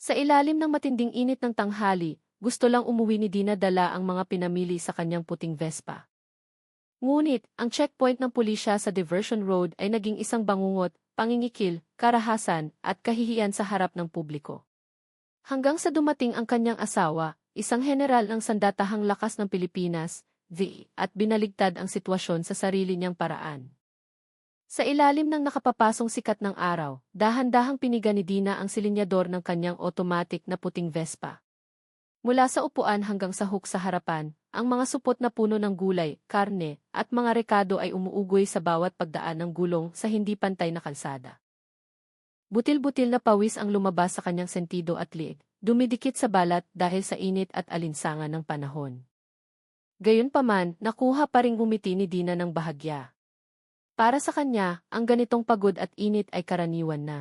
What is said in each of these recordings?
Sa ilalim ng matinding init ng tanghali, gusto lang umuwi ni Dina dala ang mga pinamili sa kanyang puting Vespa. Ngunit, ang checkpoint ng pulisya sa Diversion Road ay naging isang bangungot, pangingikil, karahasan, at kahihiyan sa harap ng publiko. Hanggang sa dumating ang kanyang asawa, isang general ng Sandatahang Lakas ng Pilipinas, at binaligtad ang sitwasyon sa sarili niyang paraan. Sa ilalim ng nakapapasong sikat ng araw, dahan-dahang piniga ni Dina ang silinyador ng kanyang automatic na puting Vespa. Mula sa upuan hanggang sa hook sa harapan, ang mga supot na puno ng gulay, karne, at mga rekado ay umuugoy sa bawat pagdaan ng gulong sa hindi pantay na kalsada. Butil-butil na pawis ang lumabas sa kanyang sentido at liig, dumidikit sa balat dahil sa init at alinsangan ng panahon. Gayunpaman, nakuha pa ring umiti ni Dina ng bahagya. Para sa kanya, ang ganitong pagod at init ay karaniwan na.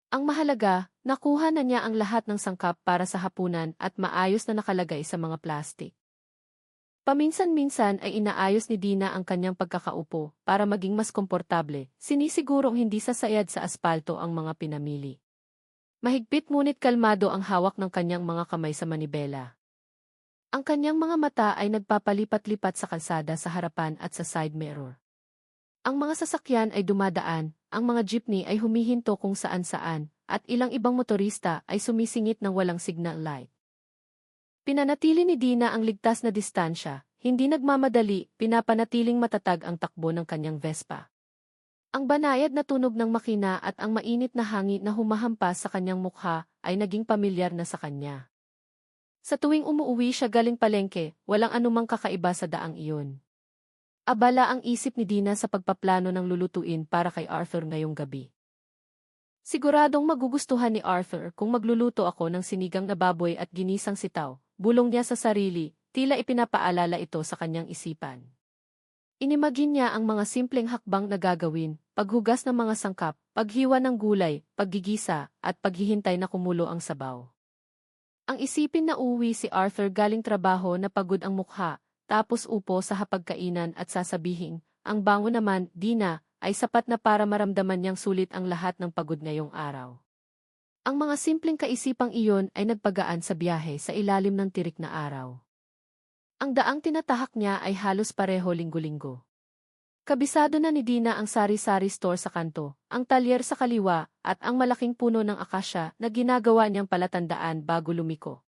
Ang mahalaga, nakuha na niya ang lahat ng sangkap para sa hapunan at maayos na nakalagay sa mga plastik. Paminsan-minsan ay inaayos ni Dina ang kanyang pagkakaupo para maging mas komportable, sinisigurong hindi sasayad sa aspalto ang mga pinamili. Mahigpit ngunit kalmado ang hawak ng kanyang mga kamay sa manibela. Ang kanyang mga mata ay nagpapalipat-lipat sa kalsada sa harapan at sa side mirror. Ang mga sasakyan ay dumadaan, ang mga jeepney ay humihinto kung saan-saan, at ilang ibang motorista ay sumisingit ng walang signal light. Pinanatili ni Dina ang ligtas na distansya, hindi nagmamadali, pinapanatiling matatag ang takbo ng kanyang Vespa. Ang banayad na tunog ng makina at ang mainit na hangin na humahampas sa kanyang mukha ay naging pamilyar na sa kanya. Sa tuwing umuuwi siya galing palengke, walang anumang kakaiba sa daang iyon. Abala ang isip ni Dina sa pagpaplano ng lulutuin para kay Arthur ngayong gabi. Siguradong magugustuhan ni Arthur kung magluluto ako ng sinigang na baboy at ginisang sitaw. Bulong niya sa sarili, tila ipinapaalala ito sa kanyang isipan. Inimagine niya ang mga simpleng hakbang na gagawin, paghugas ng mga sangkap, paghiwa ng gulay, paggigisa, at paghihintay na kumulo ang sabaw. Ang isipin na uuwi si Arthur galing trabaho na pagod ang mukha, tapos upo sa hapagkainan at sasabihin, ang bango naman, Dina, ay sapat na para maramdaman niyang sulit ang lahat ng pagod ngayong araw. Ang mga simpleng kaisipang iyon ay nagpagaan sa biyahe sa ilalim ng tirik na araw. Ang daang tinatahak niya ay halos pareho linggo-linggo. Kabisado na ni Dina ang sari-sari store sa kanto, ang talyer sa kaliwa, at ang malaking puno ng akasya na ginagawa niyang palatandaan bago lumiko.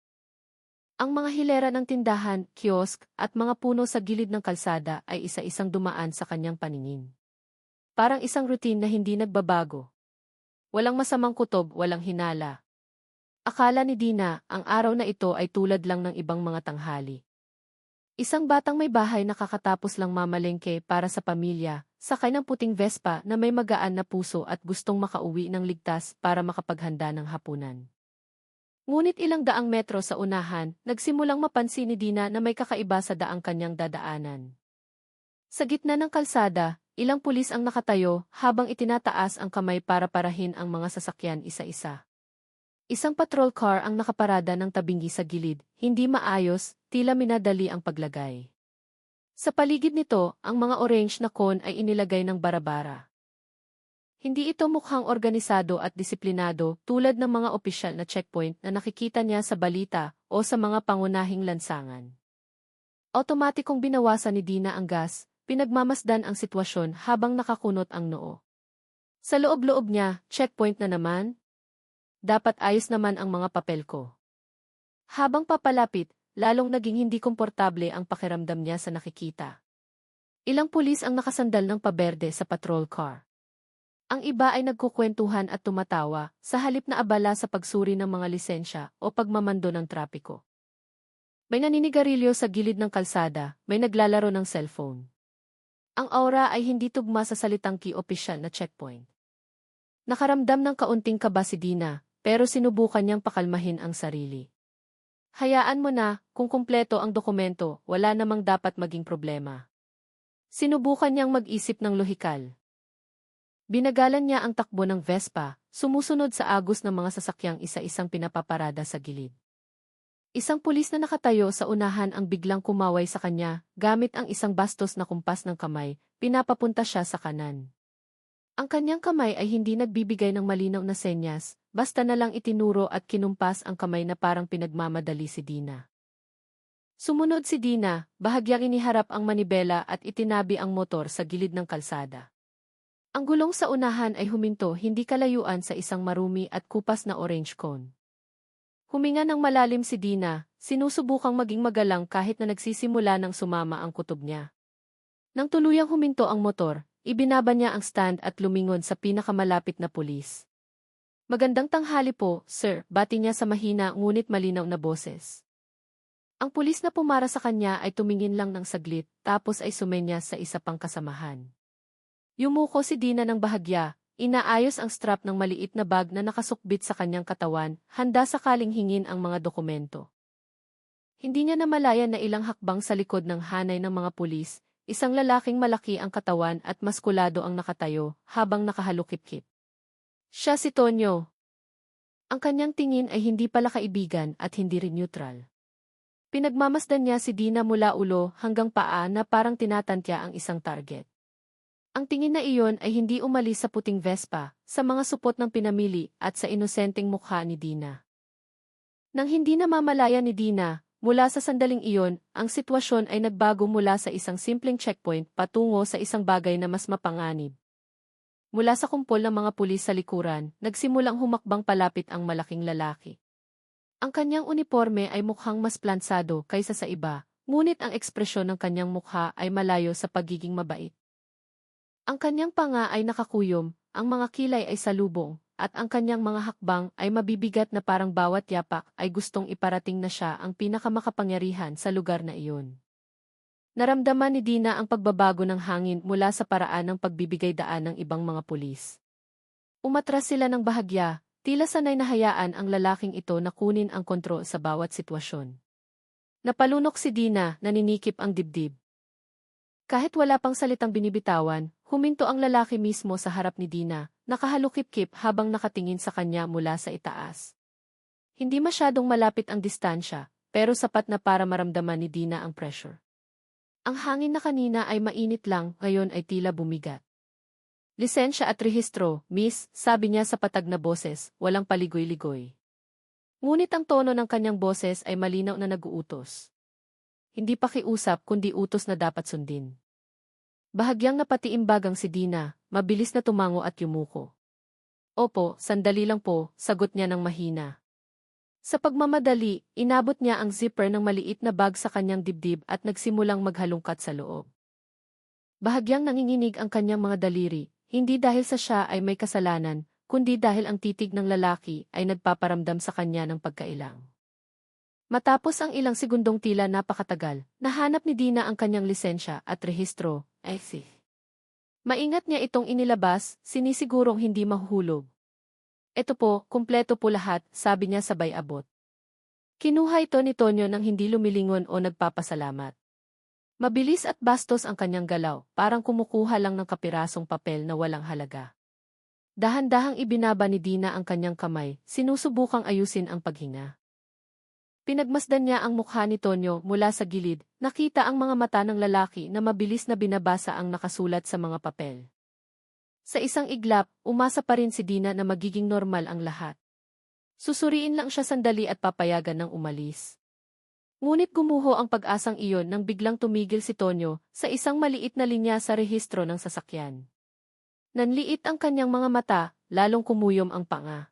Ang mga hilera ng tindahan, kiosk, at mga puno sa gilid ng kalsada ay isa-isang dumaan sa kanyang paningin. Parang isang routine na hindi nagbabago. Walang masamang kutob, walang hinala. Akala ni Dina, ang araw na ito ay tulad lang ng ibang mga tanghali. Isang batang may bahay na kakatapos lang mamalengke para sa pamilya, sakay ng puting Vespa na may magaan na puso at gustong makauwi ng ligtas para makapaghanda ng hapunan. Ngunit ilang daang metro sa unahan, nagsimulang mapansin ni Dina na may kakaiba sa daang kanyang dadaanan. Sa gitna ng kalsada, ilang pulis ang nakatayo habang itinataas ang kamay para parahin ang mga sasakyan isa-isa. Isang patrol car ang nakaparada ng tabingi sa gilid, hindi maayos, tila minadali ang paglagay. Sa paligid nito, ang mga orange na cone ay inilagay ng bara-bara. Hindi ito mukhang organisado at disiplinado tulad ng mga opisyal na checkpoint na nakikita niya sa balita o sa mga pangunahing lansangan. Otomatikong binawasan ni Dina ang gas, pinagmamasdan ang sitwasyon habang nakakunot ang noo. Sa loob-loob niya, checkpoint na naman? Dapat ayos naman ang mga papel ko. Habang papalapit, lalong naging hindi komportable ang pakiramdam niya sa nakikita. Ilang pulis ang nakasandal ng paberde sa patrol car. Ang iba ay nagkukwentuhan at tumatawa, sa halip na abala sa pagsuri ng mga lisensya o pagmamando ng trapiko. May naninigarilyo sa gilid ng kalsada, may naglalaro ng cellphone. Ang aura ay hindi tugma sa salitang ki-opisyal na checkpoint. Nakaramdam ng kaunting kaba si Dina, pero sinubukan niyang pakalmahin ang sarili. Hayaan mo na, kung kumpleto ang dokumento, wala namang dapat maging problema. Sinubukan niyang mag-isip ng lohikal. Binagalan niya ang takbo ng Vespa, sumusunod sa agos ng mga sasakyang isa-isang pinapaparada sa gilid. Isang pulis na nakatayo sa unahan ang biglang kumaway sa kanya, gamit ang isang bastos na kumpas ng kamay, pinapapunta siya sa kanan. Ang kanyang kamay ay hindi nagbibigay ng malinaw na senyas, basta na lang itinuro at kinumpas ang kamay na parang pinagmamadali si Dina. Sumunod si Dina, bahagyang iniharap ang manibela at itinabi ang motor sa gilid ng kalsada. Ang gulong sa unahan ay huminto hindi kalayuan sa isang marumi at kupas na orange cone. Huminga ng malalim si Dina, sinusubukang maging magalang kahit na nagsisimula ng sumama ang kutob niya. Nang tuluyang huminto ang motor, ibinaba niya ang stand at lumingon sa pinakamalapit na pulis. Magandang tanghali po, sir, bati niya sa mahina ngunit malinaw na boses. Ang pulis na pumara sa kanya ay tumingin lang ng saglit, tapos ay sumenya sa isa pang kasamahan. Yumuko si Dina ng bahagya, inaayos ang strap ng maliit na bag na nakasukbit sa kanyang katawan, handa sakaling hingin ang mga dokumento. Hindi niya namalayan na ilang hakbang sa likod ng hanay ng mga pulis, isang lalaking malaki ang katawan at maskulado ang nakatayo, habang nakahalukip-kip. Siya si Tonyo. Ang kanyang tingin ay hindi pala kaibigan at hindi rin neutral. Pinagmamasdan niya si Dina mula ulo hanggang paa na parang tinatantya ang isang target. Ang tingin na iyon ay hindi umalis sa puting Vespa, sa mga supot ng pinamili at sa inosenteng mukha ni Dina. Nang hindi namamalayan ni Dina, mula sa sandaling iyon, ang sitwasyon ay nagbago mula sa isang simpleng checkpoint patungo sa isang bagay na mas mapanganib. Mula sa kumpol ng mga pulis sa likuran, nagsimulang humakbang palapit ang malaking lalaki. Ang kanyang uniforme ay mukhang mas plansado kaysa sa iba, ngunit ang ekspresyon ng kanyang mukha ay malayo sa pagiging mabait. Ang kanyang panga ay nakakuyom, ang mga kilay ay salubong, at ang kanyang mga hakbang ay mabibigat na parang bawat yapak ay gustong iparating na siya ang pinakamakapangyarihan sa lugar na iyon. Naramdaman ni Dina ang pagbabago ng hangin mula sa paraan ng pagbibigay daan ng ibang mga pulis. Umatras sila ng bahagya, tila sanay na hayaan ang lalaking ito na kunin ang kontrol sa bawat sitwasyon. Napalunok si Dina, naninikip ang dibdib. Kahit wala pang salitang binibitawan, huminto ang lalaki mismo sa harap ni Dina, nakahalukip-kip habang nakatingin sa kanya mula sa itaas. Hindi masyadong malapit ang distansya, pero sapat na para maramdaman ni Dina ang pressure. Ang hangin na kanina ay mainit lang, ngayon ay tila bumigat. Lisensya at rehistro, miss, sabi niya sa patag na boses, walang paligoy-ligoy. Ngunit ang tono ng kanyang boses ay malinaw na nag-uutos. Hindi pakiusap kundi utos na dapat sundin. Bahagyang napatiimbagang si Dina, mabilis na tumango at yumuko. Opo, sandali lang po, sagot niya ng mahina. Sa pagmamadali, inabot niya ang zipper ng maliit na bag sa kanyang dibdib at nagsimulang maghalungkat sa loob. Bahagyang nanginginig ang kanyang mga daliri, hindi dahil sa siya ay may kasalanan, kundi dahil ang titig ng lalaki ay nagpaparamdam sa kanya ng pagkailang. Matapos ang ilang segundong tila napakatagal, nahanap ni Dina ang kanyang lisensya at rehistro, maingat niya itong inilabas, sinisigurong hindi mahuhulog. Eto po, kumpleto po lahat, sabi niya sabay abot. Kinuha ito ni Tonyo nang hindi lumilingon o nagpapasalamat. Mabilis at bastos ang kanyang galaw, parang kumukuha lang ng kapirasong papel na walang halaga. Dahan-dahang ibinaba ni Dina ang kanyang kamay, sinusubukang ayusin ang paghinga. Pinagmasdan niya ang mukha ni Tonyo mula sa gilid, nakita ang mga mata ng lalaki na mabilis na binabasa ang nakasulat sa mga papel. Sa isang iglap, umasa pa rin si Dina na magiging normal ang lahat. Susuriin lang siya sandali at papayagan ng umalis. Ngunit gumuho ang pag-asang iyon nang biglang tumigil si Tonyo sa isang maliit na linya sa rehistro ng sasakyan. Nanliit ang kanyang mga mata, lalong kumuyom ang panga.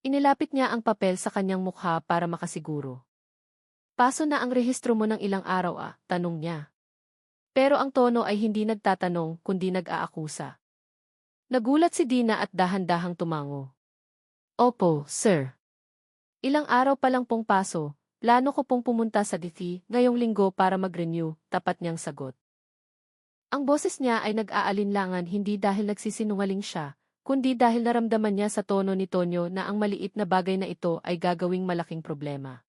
Inilapit niya ang papel sa kanyang mukha para makasiguro. Paso na ang rehistro mo ng ilang araw tanong niya. Pero ang tono ay hindi nagtatanong kundi nag-aakusa. Nagulat si Dina at dahan-dahang tumango. Opo, sir. Ilang araw pa lang pong paso, plano ko pong pumunta sa DT ngayong linggo para mag-renew, tapat niyang sagot. Ang boses niya ay nag-aalinlangan hindi dahil nagsisinungaling siya, kundi dahil naramdaman niya sa tono ni Tonyo na ang maliit na bagay na ito ay gagawing malaking problema.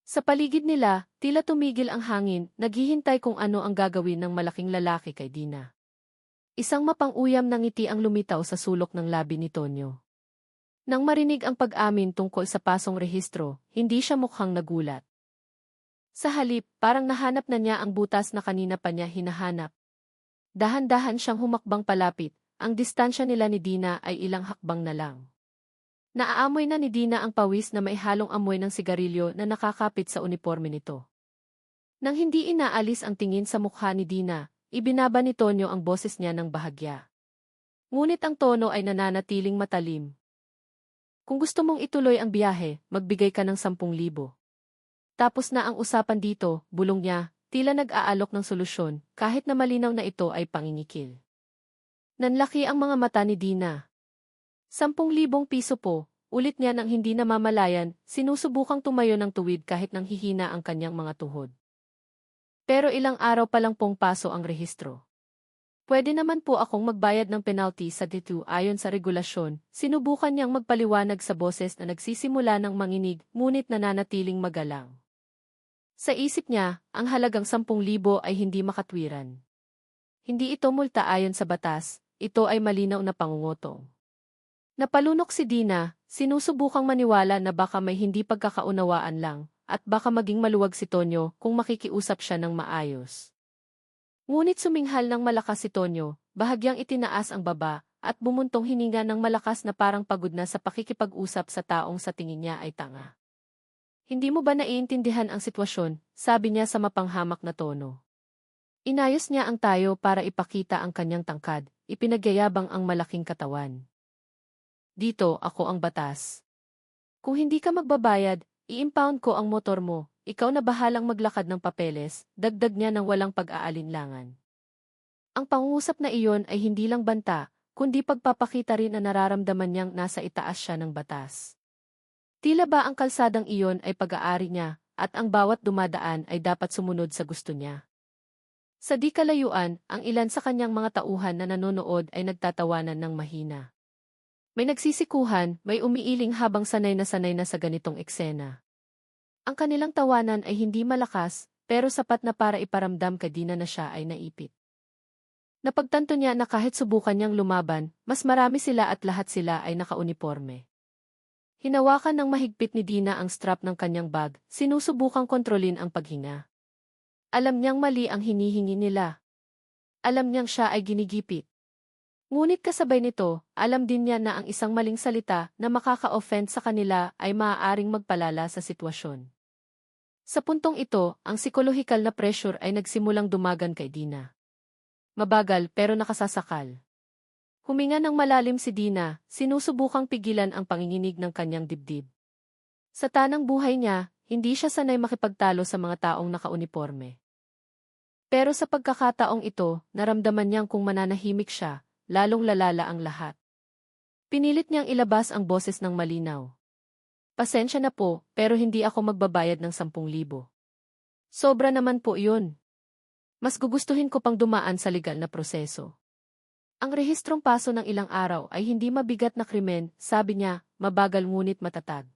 Sa paligid nila, tila tumigil ang hangin, naghihintay kung ano ang gagawin ng malaking lalaki kay Dina. Isang mapang-uyam na ngiti ang lumitaw sa sulok ng labi ni Tonyo. Nang marinig ang pag-amin tungkol sa pasong rehistro, hindi siya mukhang nagulat. Sa halip, parang nahanap na niya ang butas na kanina pa niya hinahanap. Dahan-dahan siyang humakbang palapit, ang distansya nila ni Dina ay ilang hakbang na lang. Naaamoy na ni Dina ang pawis na may halong amoy ng sigarilyo na nakakapit sa uniforme nito. Nang hindi inaalis ang tingin sa mukha ni Dina, ibinaba ni Tonyo ang boses niya ng bahagya. Ngunit ang tono ay nananatiling matalim. Kung gusto mong ituloy ang biyahe, magbigay ka ng 10,000. Tapos na ang usapan dito, bulong niya, tila nag-aalok ng solusyon, kahit na malinaw na ito ay pangingikil. Nanlaki ang mga mata ni Dina. 10,000 piso po, ulit niya nang hindi namamalayan, sinusubukang tumayo ng tuwid kahit nang hihina ang kanyang mga tuhod. Pero ilang araw pa lang pong paso ang rehistro. Pwede naman po akong magbayad ng penalty sa D2 ayon sa regulasyon. Sinubukan niyang magpaliwanag sa boses na nagsisimula ng manginig, ngunit nananatiling magalang. Sa isip niya, ang halagang 10,000 ay hindi makatwiran. Hindi ito multa ayon sa batas, ito ay malinaw na pangungutong. Napalunok si Dina, sinusubukang maniwala na baka may hindi pagkakaunawaan lang, at baka maging maluwag si Tonyo kung makikiusap siya ng maayos. Ngunit suminghal ng malakas si Tonyo, bahagyang itinaas ang baba, at bumuntong hininga ng malakas na parang pagod na sa pakikipag-usap sa taong sa tingin niya ay tanga. Hindi mo ba naiintindihan ang sitwasyon, sabi niya sa mapanghamak na tono. Inayos niya ang tayo para ipakita ang kanyang tangkad, ipinagyayabang ang malaking katawan. Dito, ako ang batas. Kung hindi ka magbabayad, i-impound ko ang motor mo. Ikaw na bahalang maglakad ng papeles, dagdag niya ng walang pag-aalinlangan. Ang pangungusap na iyon ay hindi lang banta, kundi pagpapakita rin na nararamdaman niyang nasa itaas siya ng batas. Tila ba ang kalsadang iyon ay pag-aari niya, at ang bawat dumadaan ay dapat sumunod sa gusto niya. Sa di kalayuan, ang ilan sa kanyang mga tauhan na nanonood ay nagtatawanan ng mahina. May nagsisikuhan, may umiiling habang sanay na sa ganitong eksena. Ang kanilang tawanan ay hindi malakas, pero sapat na para iparamdam kay Dina na siya ay naipit. Napagtanto niya na kahit subukan niyang lumaban, mas marami sila at lahat sila ay nakauniporme. Hinawakan ng mahigpit ni Dina ang strap ng kanyang bag, sinusubukang kontrolin ang paghinga. Alam niyang mali ang hinihingi nila. Alam niyang siya ay ginigipit. Ngunit kasabay nito, alam din niya na ang isang maling salita na makaka-offend sa kanila ay maaaring magpalala sa sitwasyon. Sa puntong ito, ang psikolohikal na pressure ay nagsimulang dumagan kay Dina. Mabagal pero nakasasakal. Huminga ng malalim si Dina, sinusubukang pigilan ang panginginig ng kanyang dibdib. Sa tanang buhay niya, hindi siya sanay makipagtalo sa mga taong nakauniporme. Pero sa pagkakataong ito, naramdaman niyang kung mananahimik siya, lalong lalala ang lahat. Pinilit niyang ilabas ang boses ng malinaw. Pasensya na po, pero hindi ako magbabayad ng 10,000. Sobra naman po iyon. Mas gugustuhin ko pang dumaan sa legal na proseso. Ang rehistrong paso ng ilang araw ay hindi mabigat na krimen, sabi niya, mabagal ngunit matatag.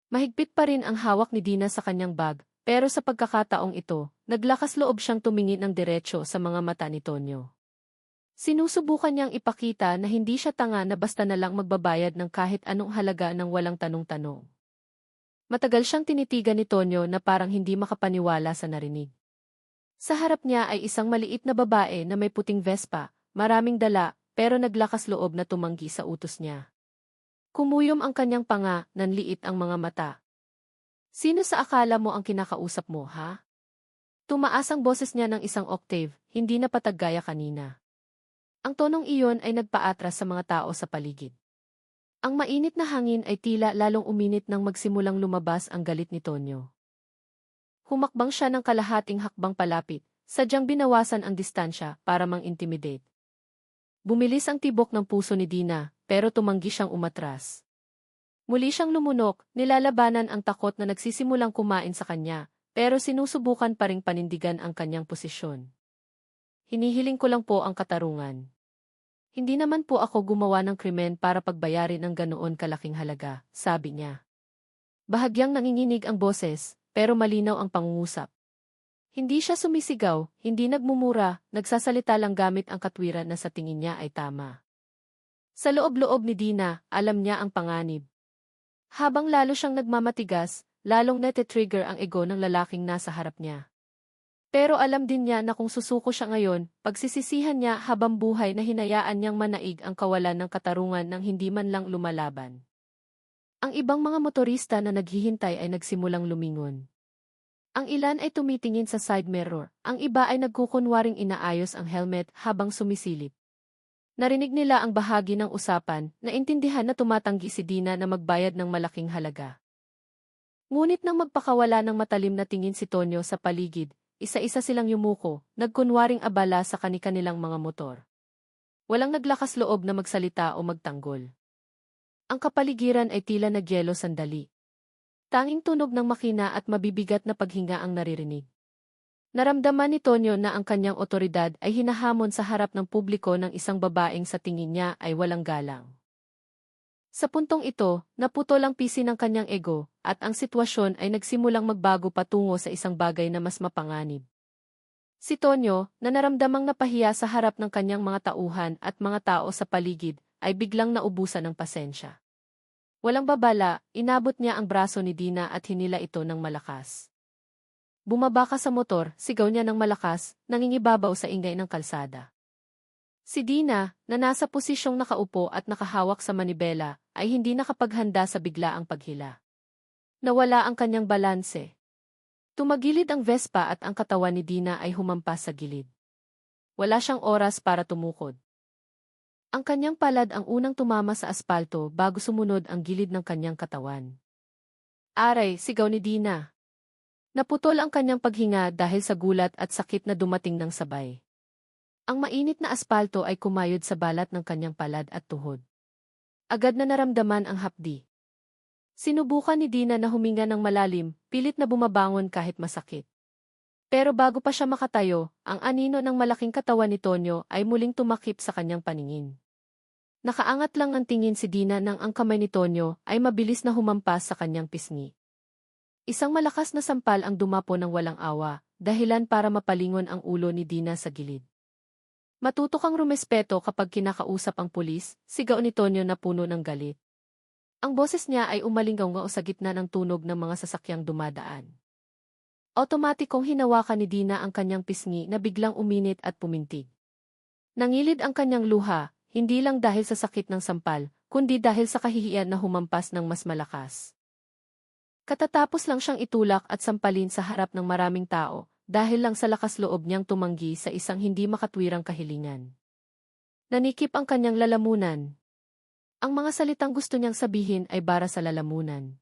Mahigpit pa rin ang hawak ni Dina sa kanyang bag, pero sa pagkakataong ito, naglakas loob siyang tumingin ng diretsyo sa mga mata ni Tonyo. Sinusubukan niyang ipakita na hindi siya tanga na basta na lang magbabayad ng kahit anong halaga ng walang tanong-tanong. Matagal siyang tinitigan ni Tonyo na parang hindi makapaniwala sa narinig. Sa harap niya ay isang maliit na babae na may puting Vespa, maraming dala, pero naglakas loob na tumanggi sa utos niya. Kumuyom ang kanyang panga, nanliit ang mga mata. Sino sa akala mo ang kinakausap mo, ha? Tumaas ang boses niya ng isang octave, hindi na pataggaya kanina. Ang tonong iyon ay nagpaatras sa mga tao sa paligid. Ang mainit na hangin ay tila lalong uminit nang magsimulang lumabas ang galit ni Tonyo. Humakbang siya ng kalahating hakbang palapit, sadyang binawasan ang distansya para mang-intimidate. Bumilis ang tibok ng puso ni Dina, pero tumanggi siyang umatras. Muli siyang lumunok, nilalabanan ang takot na nagsisimulang kumain sa kanya, pero sinusubukan pa ring panindigan ang kanyang posisyon. Hinihiling ko lang po ang katarungan. Hindi naman po ako gumawa ng krimen para pagbayarin ng ganoon kalaking halaga, sabi niya. Bahagyang nanginginig ang boses, pero malinaw ang pangungusap. Hindi siya sumisigaw, hindi nagmumura, nagsasalita lang gamit ang katwiran na sa tingin niya ay tama. Sa loob-loob ni Dina, alam niya ang panganib. Habang lalo siyang nagmamatigas, lalong nete-trigger ang ego ng lalaking nasa harap niya. Pero alam din niya na kung susuko siya ngayon, pagsisisihan niya habang buhay na hinayaan niyang manaig ang kawalan ng katarungan ng hindi man lang lumalaban. Ang ibang mga motorista na naghihintay ay nagsimulang lumingon. Ang ilan ay tumitingin sa side mirror, ang iba ay nagkukunwaring inaayos ang helmet habang sumisilip. Narinig nila ang bahagi ng usapan, naintindihan na tumatanggi si Dina na magbayad ng malaking halaga. Ngunit nang magpakawala ng matalim na tingin si Tonyo sa paligid, isa-isa silang yumuko, nagkunwaring abala sa kani-kanilang mga motor. Walang naglakas loob na magsalita o magtanggol. Ang kapaligiran ay tila nagyelo sandali. Tanging tunog ng makina at mabibigat na paghinga ang naririnig. Naramdaman ni Tonyo na ang kanyang otoridad ay hinahamon sa harap ng publiko ng isang babaeng sa tingin niya ay walang galang. Sa puntong ito, naputol ang pisi ng kanyang ego, at ang sitwasyon ay nagsimulang magbago patungo sa isang bagay na mas mapanganib. Si Tonyo, na naramdamang napahiya sa harap ng kanyang mga tauhan at mga tao sa paligid, ay biglang naubusan ng pasensya. Walang babala, inabot niya ang braso ni Dina at hinila ito ng malakas. Bumaba ka sa motor, sigaw niya ng malakas, nangingibabaw sa ingay ng kalsada. Si Dina, na nasa posisyong nakaupo at nakahawak sa manibela, ay hindi nakapaghanda sa biglaang paghila. Nawala ang kanyang balanse. Tumagilid ang Vespa at ang katawan ni Dina ay humampas sa gilid. Wala siyang oras para tumukod. Ang kanyang palad ang unang tumama sa aspalto bago sumunod ang gilid ng kanyang katawan. Aray, sigaw ni Dina. Naputol ang kanyang paghinga dahil sa gulat at sakit na dumating ng sabay. Ang mainit na aspalto ay kumayod sa balat ng kanyang palad at tuhod. Agad na naramdaman ang hapdi. Sinubukan ni Dina na huminga ng malalim, pilit na bumabangon kahit masakit. Pero bago pa siya makatayo, ang anino ng malaking katawan ni Tonyo ay muling tumakip sa kanyang paningin. Nakaangat lang ang tingin si Dina nang ang kamay ni Tonyo ay mabilis na humampas sa kanyang pisngi. Isang malakas na sampal ang dumapo ng walang awa, dahilan para mapalingon ang ulo ni Dina sa gilid. Matuto kang rumespeto kapag kinakausap ang pulis, sigaw ni Tonyo na puno ng galit. Ang boses niya ay umalinggaw sa gitna ng tunog ng mga sasakyang dumadaan. Otomatikong hinawakan ni Dina ang kanyang pisngi na biglang uminit at pumintig. Nangilid ang kanyang luha, hindi lang dahil sa sakit ng sampal, kundi dahil sa kahihiyan na humampas ng mas malakas. Katatapos lang siyang itulak at sampalin sa harap ng maraming tao, dahil lang sa lakas loob niyang tumanggi sa isang hindi makatwirang kahilingan. Nanikip ang kanyang lalamunan. Ang mga salitang gusto niyang sabihin ay bara sa lalamunan.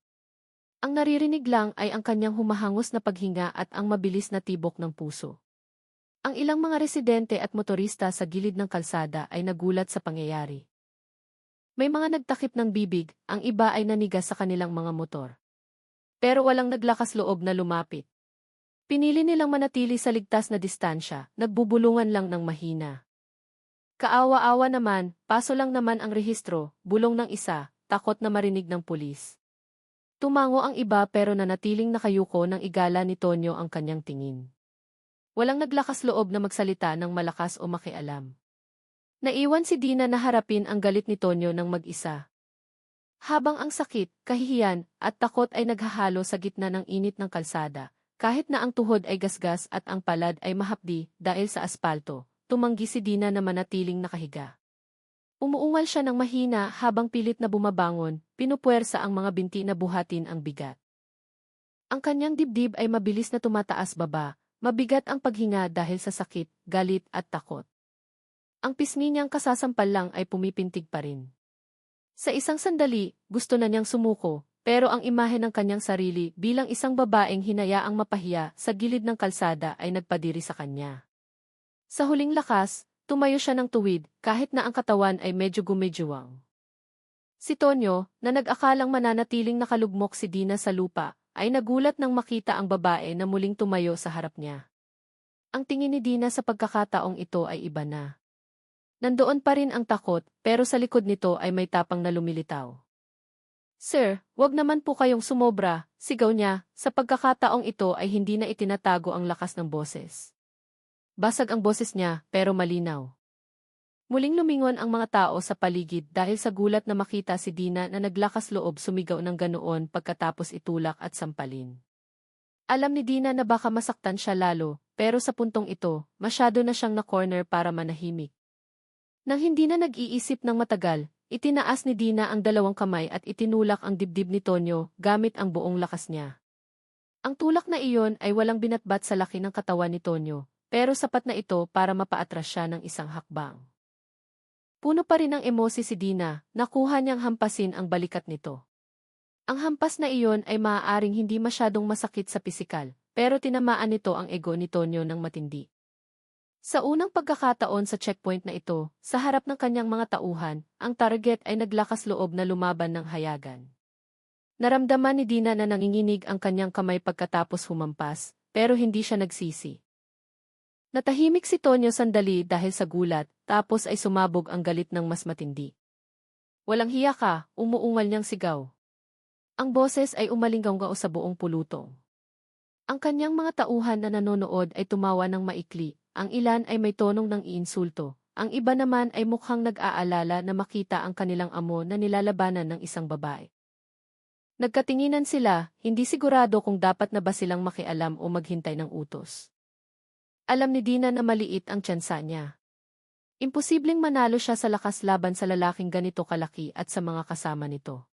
Ang naririnig lang ay ang kanyang humahangos na paghinga at ang mabilis na tibok ng puso. Ang ilang mga residente at motorista sa gilid ng kalsada ay nagulat sa pangyayari. May mga nagtakip ng bibig, ang iba ay nanigas sa kanilang mga motor. Pero walang naglakas loob na lumapit. Pinili nilang manatili sa ligtas na distansya, nagbubulungan lang ng mahina. Kaawa-awa naman, paso lang naman ang rehistro, bulong ng isa, takot na marinig ng pulis. Tumango ang iba pero nanatiling nakayuko nang igala ni Tonyo ang kanyang tingin. Walang naglakas loob na magsalita ng malakas o makialam. Naiwan si Dina na harapin ang galit ni Tonyo ng mag-isa. Habang ang sakit, kahihiyan, at takot ay naghahalo sa gitna ng init ng kalsada, kahit na ang tuhod ay gasgas at ang palad ay mahapdi dahil sa aspalto, tumanggi si Dina na manatiling nakahiga. Umuungal siya ng mahina habang pilit na bumabangon, pinupuwersa ang mga binti na buhatin ang bigat. Ang kanyang dibdib ay mabilis na tumataas baba, mabigat ang paghinga dahil sa sakit, galit at takot. Ang pisngi niyang kasasampal lang ay pumipintig pa rin. Sa isang sandali, gusto na niyang sumuko, pero ang imahe ng kanyang sarili bilang isang babaeng hinayaang mapahiya sa gilid ng kalsada ay nagpadiri sa kanya. Sa huling lakas, tumayo siya ng tuwid kahit na ang katawan ay medyo gumedyoang. Si Tonyo, na nag-akalang mananatiling nakalugmok si Dina sa lupa, ay nagulat nang makita ang babae na muling tumayo sa harap niya. Ang tingin ni Dina sa pagkakataong ito ay iba na. Nandoon pa rin ang takot, pero sa likod nito ay may tapang na lumilitaw. Sir, wag naman po kayong sumobra, sigaw niya, sa pagkakataong ito ay hindi na itinatago ang lakas ng boses. Basag ang boses niya, pero malinaw. Muling lumingon ang mga tao sa paligid dahil sa gulat na makita si Dina na naglakas loob sumigaw ng ganoon pagkatapos itulak at sampalin. Alam ni Dina na baka masaktan siya lalo, pero sa puntong ito, masyado na siyang na-corner para manahimik. Nang hindi na nag-iisip ng matagal, Itinaas ni Dina ang dalawang kamay at itinulak ang dibdib ni Tonyo gamit ang buong lakas niya. Ang tulak na iyon ay walang binatbat sa laki ng katawan ni Tonyo, pero sapat na ito para mapaatras siya ng isang hakbang. Puno pa rin ng emosi si Dina, nakuha niyang hampasin ang balikat nito. Ang hampas na iyon ay maaaring hindi masyadong masakit sa pisikal, pero tinamaan nito ang ego ni Tonyo ng matindi. Sa unang pagkakataon sa checkpoint na ito, sa harap ng kanyang mga tauhan, ang target ay naglakas loob na lumaban ng hayagan. Naramdaman ni Dina na nanginginig ang kanyang kamay pagkatapos humampas, pero hindi siya nagsisi. Natahimik si Tonyo sandali dahil sa gulat, tapos ay sumabog ang galit ng mas matindi. Walang hiya ka, umuungal niyang sigaw. Ang boses ay umalinggaw sa buong pulutong. Ang kanyang mga tauhan na nanonood ay tumawa ng maikli. Ang ilan ay may tonong ng iinsulto, ang iba naman ay mukhang nag-aalala na makita ang kanilang amo na nilalabanan ng isang babae. Nagkatinginan sila, hindi sigurado kung dapat na ba silang makialam o maghintay ng utos. Alam ni Dina na maliit ang tsansa niya. Imposibleng manalo siya sa lakas laban sa lalaking ganito kalaki at sa mga kasama nito.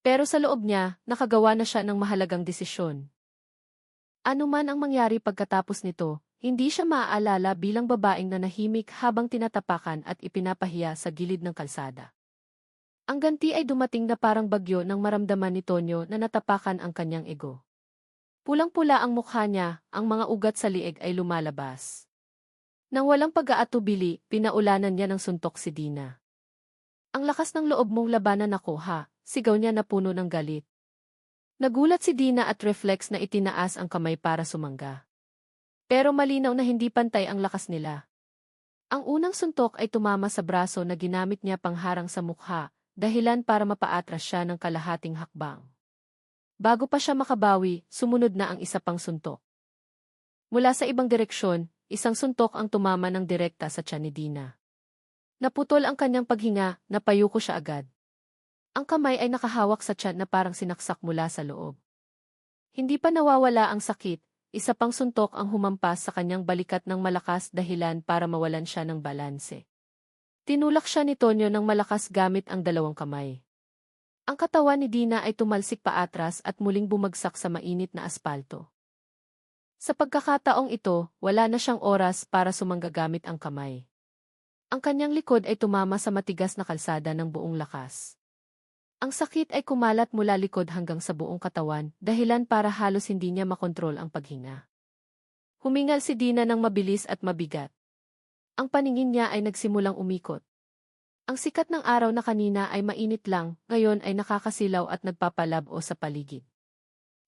Pero sa loob niya, nakagawa na siya ng mahalagang desisyon. Ano man ang mangyari pagkatapos nito, hindi siya maaalala bilang babaeng nanahimik habang tinatapakan at ipinapahiya sa gilid ng kalsada. Ang ganti ay dumating na parang bagyo nang maramdaman ni Tonyo na natapakan ang kanyang ego. Pulang-pula ang mukha niya, ang mga ugat sa liig ay lumalabas. Nang walang pag-aatubili, pinaulanan niya ng suntok si Dina. Ang lakas ng loob mong labanan ako ha, sigaw niya na puno ng galit. Nagulat si Dina at reflex na itinaas ang kamay para sumangga. Pero malinaw na hindi pantay ang lakas nila. Ang unang suntok ay tumama sa braso na ginamit niya pangharang sa mukha, dahilan para mapaatras siya ng kalahating hakbang. Bago pa siya makabawi, sumunod na ang isa pang suntok. Mula sa ibang direksyon, isang suntok ang tumama ng direkta sa tiyan ni Dina. Naputol ang kanyang paghinga, napayuko siya agad. Ang kamay ay nakahawak sa tiyan na parang sinaksak mula sa loob. Hindi pa nawawala ang sakit. Isa pang suntok ang humampas sa kanyang balikat ng malakas dahilan para mawalan siya ng balanse. Tinulak siya ni Tonyo ng malakas gamit ang dalawang kamay. Ang katawan ni Dina ay tumalsik paatras at muling bumagsak sa mainit na aspalto. Sa pagkakataong ito, wala na siyang oras para sumanggagamit ang kamay. Ang kanyang likod ay tumama sa matigas na kalsada ng buong lakas. Ang sakit ay kumalat mula likod hanggang sa buong katawan, dahilan para halos hindi niya makontrol ang paghinga. Humingal si Dina ng mabilis at mabigat. Ang paningin niya ay nagsimulang umikot. Ang sikat ng araw na kanina ay mainit lang, ngayon ay nakakasilaw at nagpapalabo sa paligid.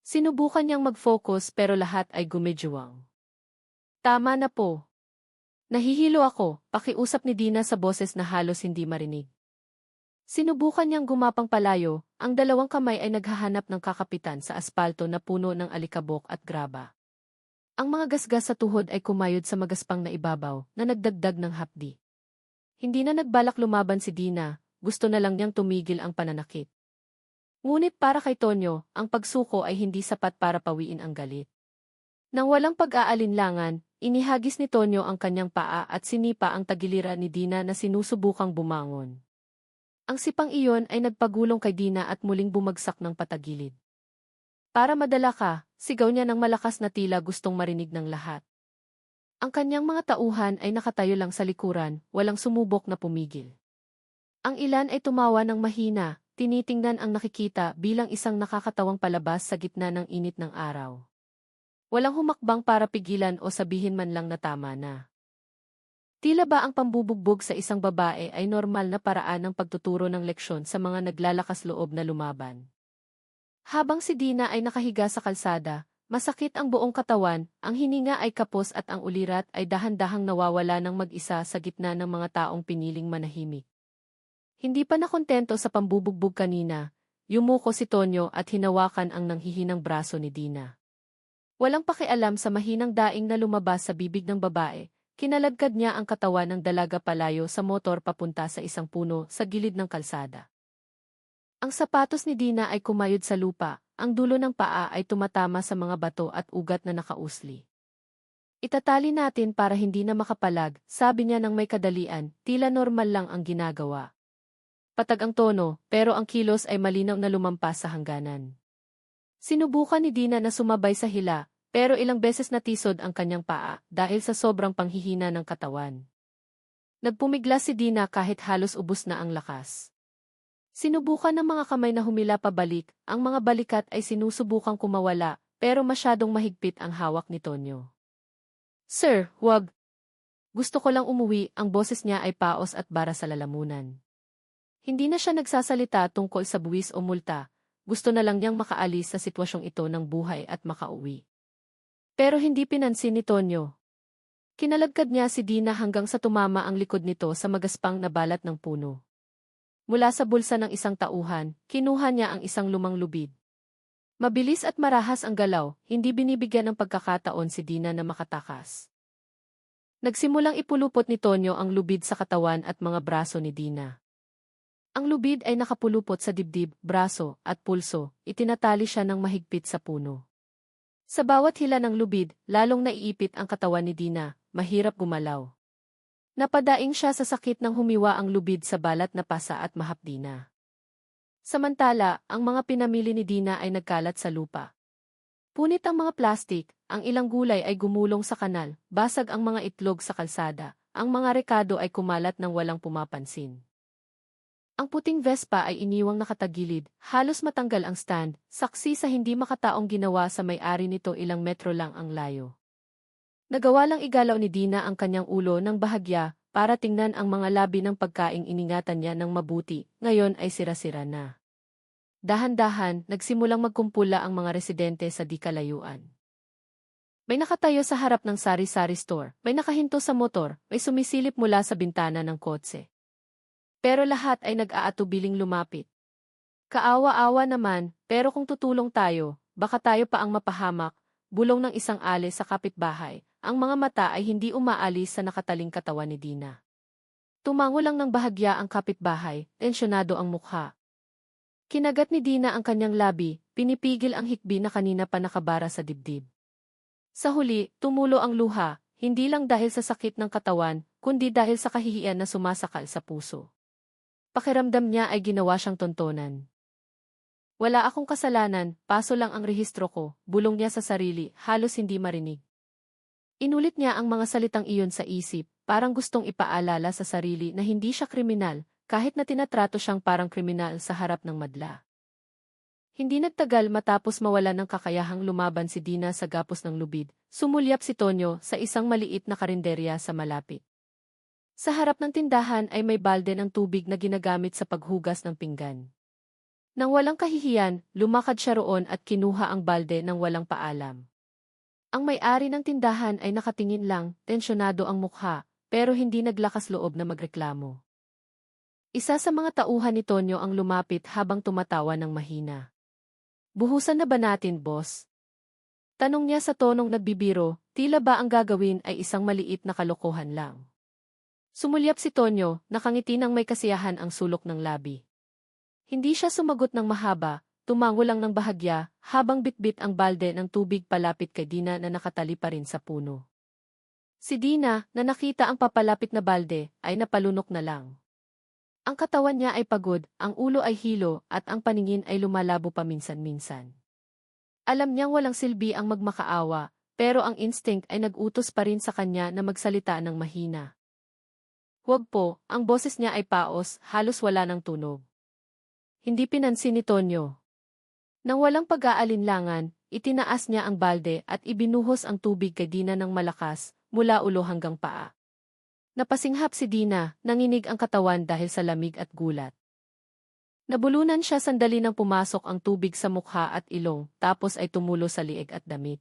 Sinubukan niyang mag-focus pero lahat ay gumedjuwang. Tama na po. Nahihilo ako, pakiusap ni Dina sa boses na halos hindi marinig. Sinubukan niyang gumapang palayo, ang dalawang kamay ay naghahanap ng kakapitan sa aspalto na puno ng alikabok at graba. Ang mga gasgas sa tuhod ay kumayod sa magaspang na ibabaw na nagdagdag ng hapdi. Hindi na nagbalak lumaban si Dina, gusto na lang niyang tumigil ang pananakit. Ngunit para kay Tonyo, ang pagsuko ay hindi sapat para pawiin ang galit. Nang walang pag-aalinlangan, inihagis ni Tonyo ang kanyang paa at sinipa ang tagiliran ni Dina na sinusubukang bumangon. Ang sipang iyon ay nagpagulong kay Dina at muling bumagsak ng patagilid. Para madala ka, sigaw niya ng malakas na tila gustong marinig ng lahat. Ang kanyang mga tauhan ay nakatayo lang sa likuran, walang sumubok na pumigil. Ang ilan ay tumawa ng mahina, tinitingnan ang nakikita bilang isang nakakatawang palabas sa gitna ng init ng araw. Walang humakbang para pigilan o sabihin man lang na tama na. Tila ba ang pambubugbog sa isang babae ay normal na paraan ng pagtuturo ng leksyon sa mga naglalakas loob na lumaban. Habang si Dina ay nakahiga sa kalsada, masakit ang buong katawan, ang hininga ay kapos at ang ulirat ay dahan-dahang nawawala ng mag-isa sa gitna ng mga taong piniling manahimik. Hindi pa nakontento sa pambubugbog kanina, yumuko si Tonyo at hinawakan ang nanghihinang braso ni Dina. Walang pakialam sa mahinang daing na lumabas sa bibig ng babae. Kinaladkad niya ang katawan ng dalaga palayo sa motor papunta sa isang puno sa gilid ng kalsada. Ang sapatos ni Dina ay kumayod sa lupa, ang dulo ng paa ay tumatama sa mga bato at ugat na nakausli. Itatali natin para hindi na makapalag, sabi niya ng may kadalian, tila normal lang ang ginagawa. patag ang tono, pero ang kilos ay malinaw na lumampas sa hangganan. Sinubukan ni Dina na sumabay sa hila, pero ilang beses natisod ang kanyang paa dahil sa sobrang panghihina ng katawan. Nagpumigla si Dina kahit halos ubos na ang lakas. Sinubukan ng mga kamay na humila pabalik, ang mga balikat ay sinusubukang kumawala, pero masyadong mahigpit ang hawak ni Tonyo. Sir, huwag. Gusto ko lang umuwi, ang boses niya ay paos at bara sa lalamunan. Hindi na siya nagsasalita tungkol sa buwis o multa, gusto na lang niyang makaalis sa sitwasyong ito ng buhay at makauwi. Pero hindi pinansin ni Tonyo. Kinalagkad niya si Dina hanggang sa tumama ang likod nito sa magaspang na balat ng puno. Mula sa bulsa ng isang tauhan, kinuha niya ang isang lumang lubid. Mabilis at marahas ang galaw, hindi binibigyan ng pagkakataon si Dina na makatakas. Nagsimulang ipulupot ni Tonyo ang lubid sa katawan at mga braso ni Dina. Ang lubid ay nakapulupot sa dibdib, braso, at pulso, itinatali siya ng mahigpit sa puno. Sa bawat hila ng lubid, lalong naiipit ang katawan ni Dina, mahirap gumalaw. Napadaing siya sa sakit nang humiwa ang lubid sa balat na pasa at mahapdi na. Samantala, ang mga pinamili ni Dina ay nagkalat sa lupa. Punit ang mga plastik, ang ilang gulay ay gumulong sa kanal, basag ang mga itlog sa kalsada, ang mga rekado ay kumalat nang walang pumapansin. Ang puting Vespa ay iniwang nakatagilid, halos matanggal ang stand, saksi sa hindi makataong ginawa sa may-ari nito ilang metro lang ang layo. Nagawa lang igalaw ni Dina ang kanyang ulo ng bahagya para tingnan ang mga labi ng pagkaing iningatan niya ng mabuti, ngayon ay sira-sira na. Dahan-dahan, nagsimulang magkumpula ang mga residente sa di kalayuan. May nakatayo sa harap ng sari-sari store, may nakahinto sa motor, may sumisilip mula sa bintana ng kotse. Pero lahat ay nag-aatubiling lumapit. Kaawa-awa naman, pero kung tutulong tayo, baka tayo pa ang mapahamak, bulong ng isang ale sa kapitbahay. Ang mga mata ay hindi umaalis sa nakataling katawan ni Dina. Tumango lang ng bahagya ang kapitbahay, tensyonado ang mukha. Kinagat ni Dina ang kanyang labi, pinipigil ang hikbi na kanina pa nakabara sa dibdib. Sa huli, tumulo ang luha, hindi lang dahil sa sakit ng katawan, kundi dahil sa kahihiyan na sumasakal sa puso. Pakiramdam niya ay ginawa siyang tontonan. Wala akong kasalanan, paso lang ang rehistro ko, bulong niya sa sarili, halos hindi marinig. Inulit niya ang mga salitang iyon sa isip, parang gustong ipaalala sa sarili na hindi siya kriminal, kahit na tinatrato siyang parang kriminal sa harap ng madla. Hindi nagtagal matapos mawalan ng kakayahang lumaban si Dina sa gapos ng lubid, sumulyap si Tonyo sa isang maliit na karinderya sa malapit. Sa harap ng tindahan ay may balde ng tubig na ginagamit sa paghugas ng pinggan. Nang walang kahihiyan, lumakad siya roon at kinuha ang balde nang walang paalam. Ang may-ari ng tindahan ay nakatingin lang, tensyonado ang mukha, pero hindi naglakas loob na magreklamo. Isa sa mga tauhan ni Tonyo ang lumapit habang tumatawa ng mahina. Buhusan na ba natin, boss? Tanong niya sa tonong nagbibiro, tila ba ang gagawin ay isang maliit na kalokohan lang. Sumulyap si Tonyo, nakangiti ng may kasiyahan ang sulok ng labi. Hindi siya sumagot ng mahaba, tumango lang ng bahagya, habang bitbit ang balde ng tubig palapit kay Dina na nakatali pa rin sa puno. Si Dina, na nakita ang papalapit na balde, ay napalunok na lang. Ang katawan niya ay pagod, ang ulo ay hilo, at ang paningin ay lumalabo paminsan-minsan. Alam niyang walang silbi ang magmakaawa, pero ang instinct ay nag-utos pa rin sa kanya na magsalita ng mahina. Huwag po, ang boses niya ay paos, halos wala ng tunog. Hindi pinansin ni Tonyo. Nang walang pag-aalinlangan, itinaas niya ang balde at ibinuhos ang tubig kay Dina ng malakas, mula ulo hanggang paa. Napasinghap si Dina, nanginig ang katawan dahil sa lamig at gulat. Nabulunan siya sandali nang pumasok ang tubig sa mukha at ilong, tapos ay tumulo sa liig at damit.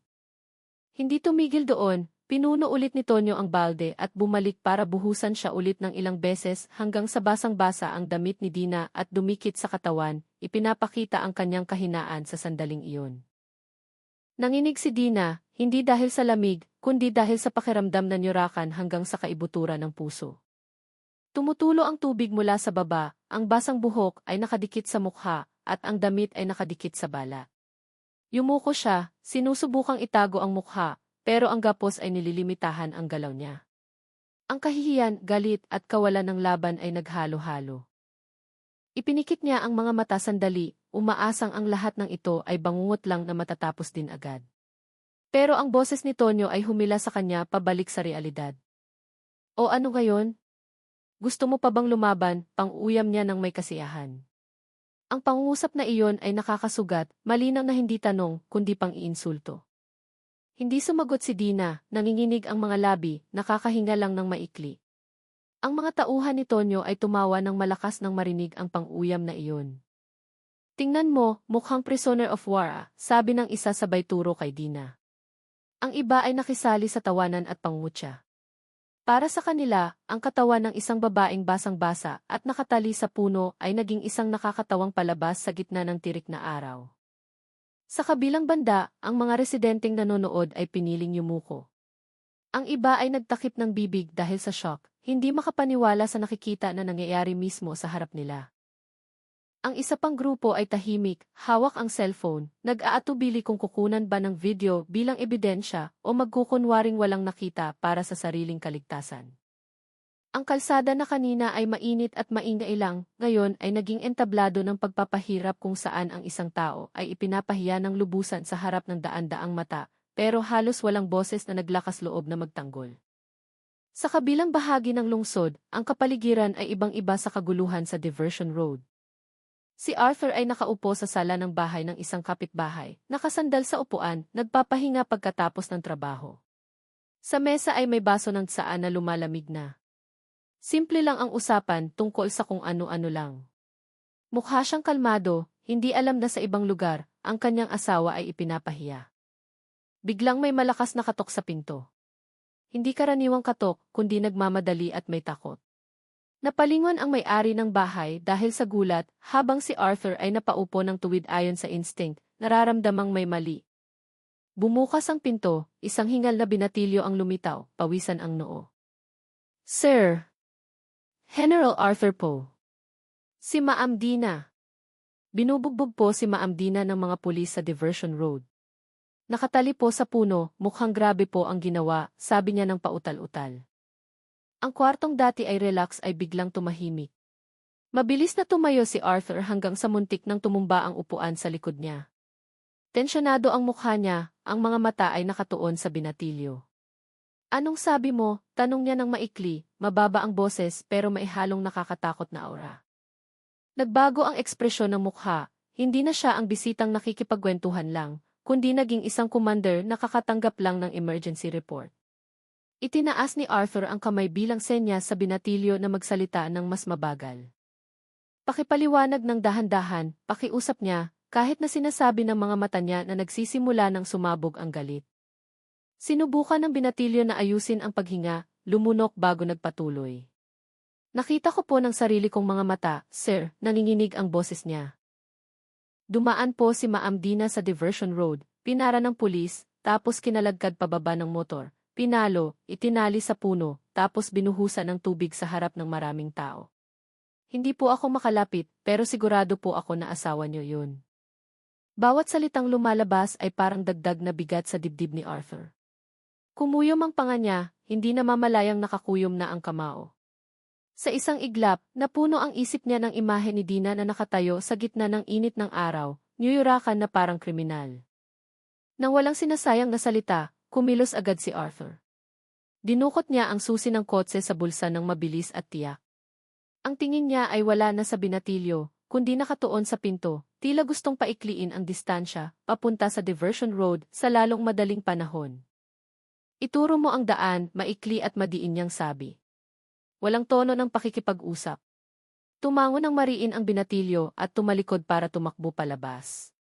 Hindi tumigil doon. Pinuno ulit ni Tonyo ang balde at bumalik para buhusan siya ulit ng ilang beses hanggang sa basang-basa ang damit ni Dina at dumikit sa katawan, ipinapakita ang kanyang kahinaan sa sandaling iyon. Nanginig si Dina, hindi dahil sa lamig, kundi dahil sa pakiramdam na nyurakan hanggang sa kaibuturan ng puso. Tumutulo ang tubig mula sa baba, ang basang buhok ay nakadikit sa mukha, at ang damit ay nakadikit sa balat. Yumuko siya, sinusubukang itago ang mukha, pero ang gapos ay nililimitahan ang galaw niya. Ang kahihiyan, galit at kawalan ng laban ay naghalo-halo. Ipinikit niya ang mga mata sandali, umaasang ang lahat ng ito ay bangungot lang na matatapos din agad. Pero ang boses ni Tonyo ay humila sa kanya pabalik sa realidad. O ano ngayon? Gusto mo pa bang lumaban, pang-uyam niya ng may kasiyahan. Ang pangungusap na iyon ay nakakasugat, malinaw na hindi tanong, kundi pang-iinsulto. Hindi sumagot si Dina, nanginginig ang mga labi, nakakahinga lang ng maikli. Ang mga tauhan ni Tonyo ay tumawa ng malakas nang marinig ang pang-uyam na iyon. Tingnan mo, mukhang prisoner of war, sabi ng isa sabay turo kay Dina. Ang iba ay nakisali sa tawanan at pangungutya. Para sa kanila, ang katawan ng isang babaeng basang-basa at nakatali sa puno ay naging isang nakakatawang palabas sa gitna ng tirik na araw. Sa kabilang banda, ang mga residenteng nanonood ay piniling yumuko. Ang iba ay nagtakip ng bibig dahil sa shock, hindi makapaniwala sa nakikita na nangyayari mismo sa harap nila. Ang isa pang grupo ay tahimik, hawak ang cellphone, nag-aatubili kung kukunan ba ng video bilang ebidensya o magkukunwaring walang nakita para sa sariling kaligtasan. Ang kalsada na kanina ay mainit at maingay lang, ngayon ay naging entablado ng pagpapahirap kung saan ang isang tao ay ipinapahiya ng lubusan sa harap ng daan-daang mata, pero halos walang boses na naglakas loob na magtanggol. Sa kabilang bahagi ng lungsod, ang kapaligiran ay ibang-iba sa kaguluhan sa Diversion Road. Si Arthur ay nakaupo sa sala ng bahay ng isang kapitbahay, nakasandal sa upuan, nagpapahinga pagkatapos ng trabaho. Sa mesa ay may baso ng tsaa na lumalamig na. Simple lang ang usapan tungkol sa kung ano-ano lang. Mukha siyang kalmado, hindi alam na sa ibang lugar, ang kanyang asawa ay ipinapahiya. Biglang may malakas na katok sa pinto. Hindi karaniwang katok, kundi nagmamadali at may takot. Napalingon ang may-ari ng bahay dahil sa gulat, habang si Arthur ay napaupo ng tuwid ayon sa instinct, nararamdamang may mali. Bumukas ang pinto, isang hingal na binatilyo ang lumitaw, pawisan ang noo. Sir! General Arthur Poe. Si Ma'am Dina. Binubugbog po si Ma'am Dina ng mga pulis sa Diversion Road. Nakatali po sa puno, mukhang grabe po ang ginawa, sabi niya ng pautal-utal. Ang kwartong dati ay relax ay biglang tumahimik. Mabilis na tumayo si Arthur hanggang sa muntik nang tumumba ang upuan sa likod niya. Tensyonado ang mukha niya, ang mga mata ay nakatuon sa binatilyo. Anong sabi mo? Tanong niya ng maikli, mababa ang boses pero may halong nakakatakot na aura. Nagbago ang ekspresyon ng mukha, hindi na siya ang bisitang nakikipagkwentuhan lang, kundi naging isang commander na kakatanggap lang ng emergency report. Itinaas ni Arthur ang kamay bilang senya sa binatilyo na magsalita ng mas mabagal. Pakipaliwanag ng dahan-dahan, pakiusap niya, kahit na sinasabi ng mga mata niya na nagsisimula ng sumabog ang galit. Sinubukan ng binatilyo na ayusin ang paghinga, lumunok bago nagpatuloy. Nakita ko po ng sarili kong mga mata, sir, nanginginig ang boses niya. Dumaan po si Ma'am Dina sa Diversion Road, pinara ng pulis, tapos kinalagkad pababa ng motor. Pinalo, itinali sa puno, tapos binuhusan ng tubig sa harap ng maraming tao. Hindi po ako makalapit, pero sigurado po ako na asawa niyo yun. Bawat salitang lumalabas ay parang dagdag na bigat sa dibdib ni Arthur. Kumuyom ang panga niya, hindi namamalayang nakakuyom na ang kamao. Sa isang iglap, napuno ang isip niya ng imahe ni Dina na nakatayo sa gitna ng init ng araw, niyuyurakan na parang kriminal. Nang walang sinasayang na salita, kumilos agad si Arthur. Dinukot niya ang susi ng kotse sa bulsa ng mabilis at tiyak. Ang tingin niya ay wala na sa binatilyo, kundi nakatuon sa pinto, tila gustong paikliin ang distansya, papunta sa Diversion Road sa lalong madaling panahon. Ituro mo ang daan, maikli at madiin niyang sabi. Walang tono ng pakikipag-usap. Tumango ng mariin ang binatilyo at tumalikod para tumakbo palabas.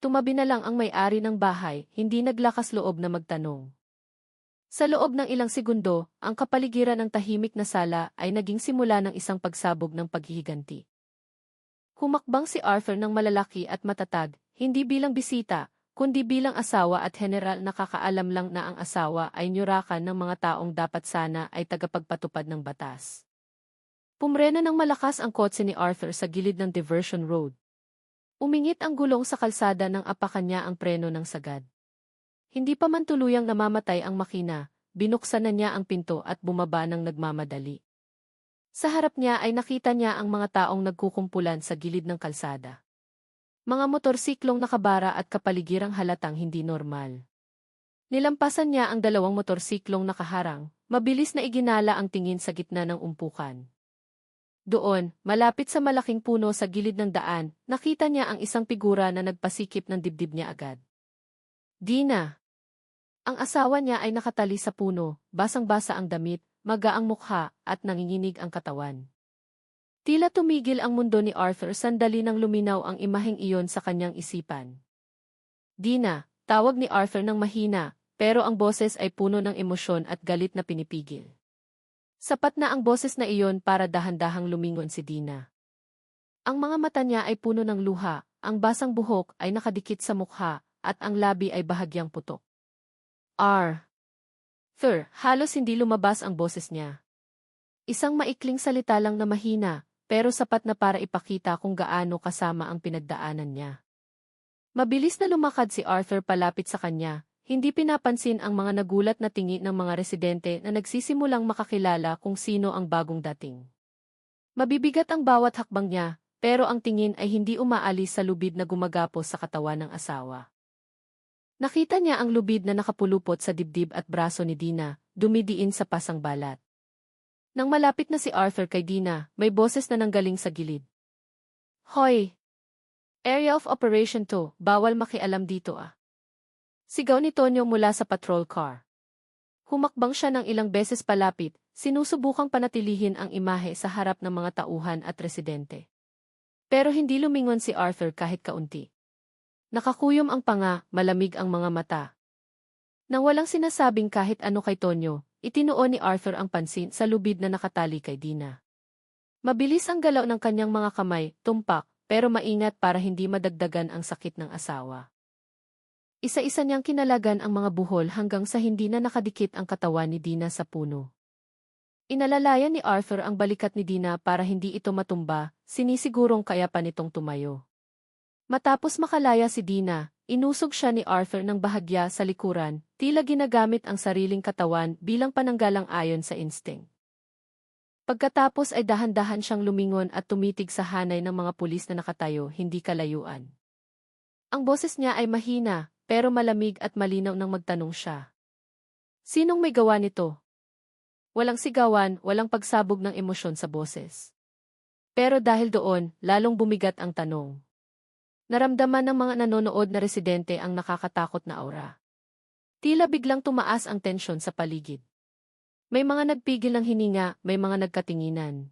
Tumabi na lang ang may-ari ng bahay, hindi naglakas loob na magtanong. Sa loob ng ilang segundo, ang kapaligiran ng tahimik na sala ay naging simula ng isang pagsabog ng paghihiganti. Humakbang si Arthur ng malalaki at matatag, hindi bilang bisita, kundi bilang asawa at general nakakaalam lang na ang asawa ay nyurakan ng mga taong dapat sana ay tagapagpatupad ng batas. Pumrena ng malakas ang kotse ni Arthur sa gilid ng Diversion Road. Umingit ang gulong sa kalsada nang apakan niya ang preno ng sagad. Hindi pa man tuluyang namamatay ang makina, binuksan na niya ang pinto at bumaba ng nagmamadali. Sa harap niya ay nakita niya ang mga taong nagkukumpulan sa gilid ng kalsada. Mga motorsiklong nakabara at kapaligirang halatang hindi normal. Nilampasan niya ang dalawang motorsiklong nakaharang, mabilis na iginala ang tingin sa gitna ng umpukan. Doon, malapit sa malaking puno sa gilid ng daan, nakita niya ang isang figura na nagpasikip ng dibdib niya agad. Dina. Ang asawa niya ay nakatali sa puno, basang-basa ang damit, magaang mukha, at nanginginig ang katawan. Tila tumigil ang mundo ni Arthur sandali nang luminaw ang imaheng iyon sa kanyang isipan. Dina, tawag ni Arthur ng mahina, pero ang boses ay puno ng emosyon at galit na pinipigil. Sapat na ang boses na iyon para dahan-dahang lumingon si Dina. Ang mga mata niya ay puno ng luha, ang basang buhok ay nakadikit sa mukha, at ang labi ay bahagyang putok. Arthur, halos hindi lumabas ang boses niya. Isang maikling salita lang na mahina, pero sapat na para ipakita kung gaano kasama ang pinagdaanan niya. Mabilis na lumakad si Arthur palapit sa kanya, hindi pinapansin ang mga nagulat na tingin ng mga residente na nagsisimulang makakilala kung sino ang bagong dating. Mabibigat ang bawat hakbang niya, pero ang tingin ay hindi umaalis sa lubid na gumagapos sa katawan ng asawa. Nakita niya ang lubid na nakapulupot sa dibdib at braso ni Dina, dumidiin sa pasang balat. Nang malapit na si Arthur kay Dina, may boses na nanggaling sa gilid. Hoy! Area of Operation 2, bawal makialam dito ah. Sigaw ni Tonyo mula sa patrol car. Humakbang siya ng ilang beses palapit, sinusubukang panatilihin ang imahe sa harap ng mga tauhan at residente. Pero hindi lumingon si Arthur kahit kaunti. Nakakuyom ang panga, malamig ang mga mata. Nang walang sinasabing kahit ano kay Tonyo, itinuon ni Arthur ang pansin sa lubid na nakatali kay Dina. Mabilis ang galaw ng kanyang mga kamay, tumpak, pero maingat para hindi madagdagan ang sakit ng asawa. Isa-isa niyang kinalagan ang mga buhol hanggang sa hindi na nakadikit ang katawan ni Dina sa puno. Inalalayan ni Arthur ang balikat ni Dina para hindi ito matumba, sinisigurong kaya pa nitong tumayo. Matapos makalaya si Dina, inusog siya ni Arthur ng bahagya sa likuran, tila ginagamit ang sariling katawan bilang pananggalang ayon sa instinct. Pagkatapos ay dahan-dahan siyang lumingon at tumitig sa hanay ng mga pulis na nakatayo, hindi kalayuan. Ang boses niya ay mahina, pero malamig at malinaw nang magtanong siya. Sinong may gawa nito? Walang sigawan, walang pagsabog ng emosyon sa boses. Pero dahil doon, lalong bumigat ang tanong. Naramdaman ng mga nanonood na residente ang nakakatakot na aura. Tila biglang tumaas ang tensyon sa paligid. May mga nagpigil ng hininga, may mga nagkatinginan.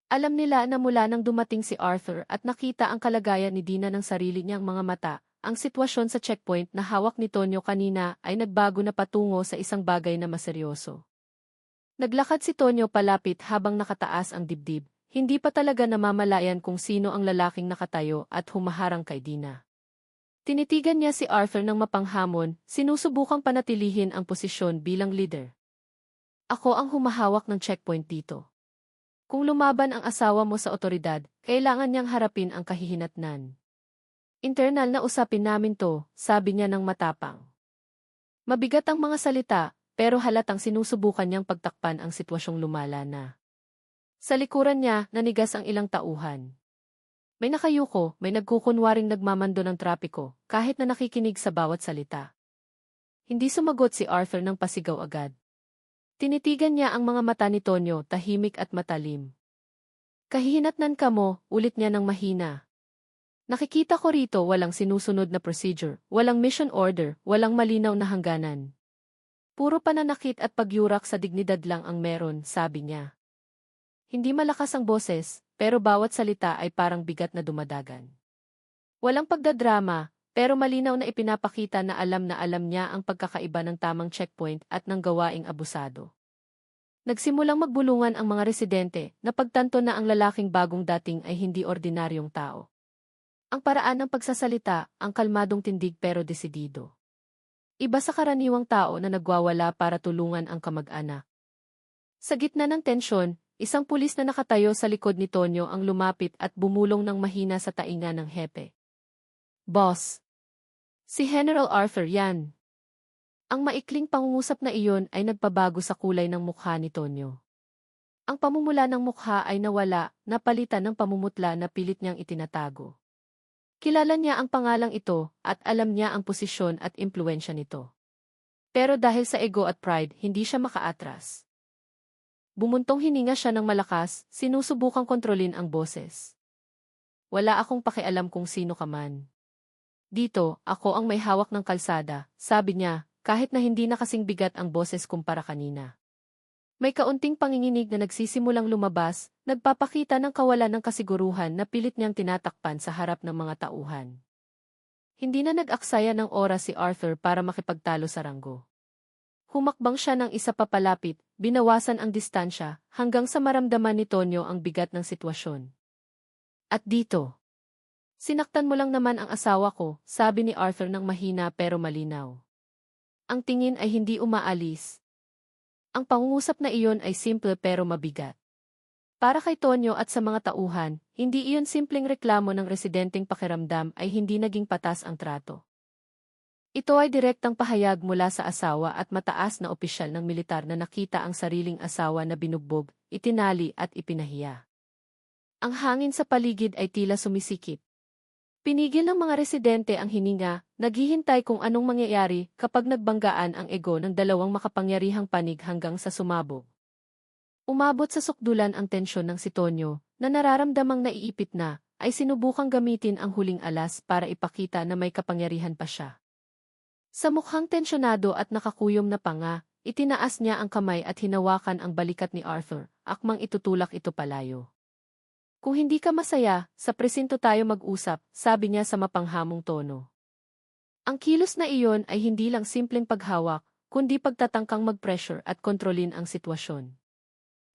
Alam nila na mula nang dumating si Arthur at nakita ang kalagayan ni Dina ng sarili niyang mga mata, ang sitwasyon sa checkpoint na hawak ni Tonyo kanina ay nagbago na patungo sa isang bagay na maseryoso. Naglakad si Tonyo palapit habang nakataas ang dibdib, hindi pa talaga namamalayan kung sino ang lalaking nakatayo at humaharang kay Dina. Tinitigan niya si Arthur ng mapanghamon, sinusubukang panatilihin ang posisyon bilang leader. Ako ang humahawak ng checkpoint dito. Kung lumaban ang asawa mo sa otoridad, kailangan niyang harapin ang kahihinatnan. Internal na usapin namin to, sabi niya ng matapang. Mabigat ang mga salita, pero halatang sinusubukan niyang pagtakpan ang sitwasyong lumala na. Sa likuran niya, nanigas ang ilang tauhan. May nakayuko, may nagkukunwaring nagmamando ng trapiko, kahit na nakikinig sa bawat salita. Hindi sumagot si Arthur ng pasigaw agad. Tinitigan niya ang mga mata ni Tonyo, tahimik at matalim. Kahihinatnan ka mo, ulit niya ng mahina. Nakikita ko rito walang sinusunod na procedure, walang mission order, walang malinaw na hangganan. Puro pananakit at pagyurak sa dignidad lang ang meron, sabi niya. Hindi malakas ang boses, pero bawat salita ay parang bigat na dumadagan. Walang pagdadrama, pero malinaw na ipinapakita na alam niya ang pagkakaiba ng tamang checkpoint at ng gawaing abusado. Nagsimulang magbulungan ang mga residente na pagtanto na ang lalaking bagong dating ay hindi ordinaryong tao. Ang paraan ng pagsasalita, ang kalmadong tindig pero desidido. Iba sa karaniwang tao na nagwawala para tulungan ang kamag-anak. Sa gitna ng tensyon, isang pulis na nakatayo sa likod ni Tonyo ang lumapit at bumulong ng mahina sa tainga ng hepe. Boss! Si General Arthur yan. Ang maikling pangungusap na iyon ay nagpabago sa kulay ng mukha ni Tonyo. Ang pamumula ng mukha ay nawala, napalitan ng pamumutla na pilit niyang itinatago. Kilala niya ang pangalang ito at alam niya ang posisyon at impluwensya nito. Pero dahil sa ego at pride, hindi siya makaatras. Bumuntong hininga siya ng malakas, sinusubukang kontrolin ang boses. Wala akong pakialam kung sino ka man. Dito, ako ang may hawak ng kalsada, sabi niya, kahit na hindi na kasing bigat ang boses kumpara kanina. May kaunting panginginig na nagsisimulang lumabas, nagpapakita ng kawalan ng kasiguruhan na pilit niyang tinatakpan sa harap ng mga tauhan. Hindi na nag-aksaya ng oras si Arthur para makipagtalo sa ranggo. Humakbang siya ng isa papalapit, binawasan ang distansya, hanggang sa maramdaman ni Tonyo ang bigat ng sitwasyon. At dito, sinaktan mo lang naman ang asawa ko, sabi ni Arthur ng mahina pero malinaw. Ang tingin ay hindi umaalis. Ang pangungusap na iyon ay simple pero mabigat. Para kay Tonyo at sa mga tauhan, hindi iyon simpleng reklamo ng residenteng pakiramdam ay hindi naging patas ang trato. Ito ay direktang pahayag mula sa asawa at mataas na opisyal ng militar na nakita ang sariling asawa na binugbog, itinali at ipinahiya. Ang hangin sa paligid ay tila sumisikip. Pinigil ng mga residente ang hininga, naghihintay kung anong mangyayari kapag nagbanggaan ang ego ng dalawang makapangyarihang panig hanggang sa sumabog. Umabot sa sukdulan ang tensyon ng si Tonyo, na nararamdamang naiipit na, ay sinubukang gamitin ang huling alas para ipakita na may kapangyarihan pa siya. Sa mukhang tensyonado at nakakuyom na panga, itinaas niya ang kamay at hinawakan ang balikat ni Arthur, akmang itutulak ito palayo. Kung hindi ka masaya, sa presinto tayo mag-usap, sabi niya sa mapanghamong tono. Ang kilos na iyon ay hindi lang simpleng paghawak, kundi pagtatangkang mag-pressure at kontrolin ang sitwasyon.